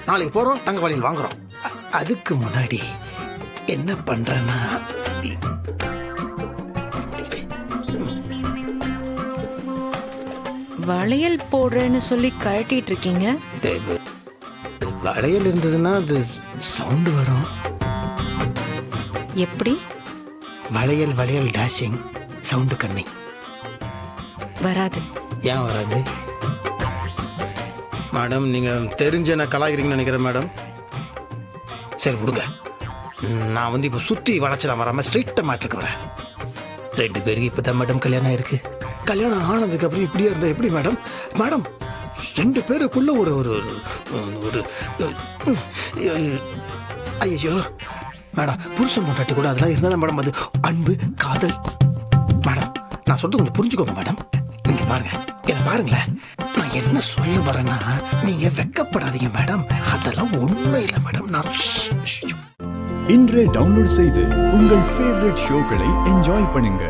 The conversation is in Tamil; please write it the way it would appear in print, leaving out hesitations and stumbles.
நாளைக்கு போகிறோம், தங்க வளையல் வாங்குறோம். அதுக்கு முன்னாடி என்ன பண்ணுறேன்னா, வளையல் போடுறேன்னு சொல்லி கழட்டிட்டு இருக்கீங்க. வளையல் இருந்ததுன்னா அது சவுண்டு வரும். எப்படி? வளையல் வளையல் டேஷிங், சவுண்டு கம்மி. வராது. ஏன் வராது மேடம்? நீங்கள் தெரிஞ்ச என்ன கலாய்க்கிறீங்கன்னு நினைக்கிறேன் மேடம். சரி விடுங்க, நான் வந்து இப்போ சுற்றி வளைச்சலாம் வராமல் ஸ்ட்ரெயிட்டாக மாட்டுக்கு வரேன். 2 பேருக்கு இப்போ தான் மேடம் கல்யாணம் ஆயிருக்கு. கல்யாணம் ஆனதுக்கு அப்புறம் இப்படியே இருந்தால் எப்படி மேடம்? மேடம் 2 பேருக்குள்ள ஒரு ஒரு ஒரு ஐயோ மேடம், புருஷன் பொண்டாட்டி கூட அதெல்லாம் இருந்தால் மேடம் அது அன்பு காதல். மேடம் நான் சொல்றது கொஞ்சம் புரிஞ்சுக்கோங்க மேடம். நீங்க பாருங்க, என்ன பாருங்களேன், நான் என்ன சொல்ல வரேன்னா, நீங்க வெக்கப்படாதீங்க மேடம். அதெல்லாம் உண்மை இல்லை மேடம். நான் இன்றே டவுன்லோட் செய்து உங்கள் ஃபேவரட் ஷோக்களை என்ஜாய் பண்ணுங்க.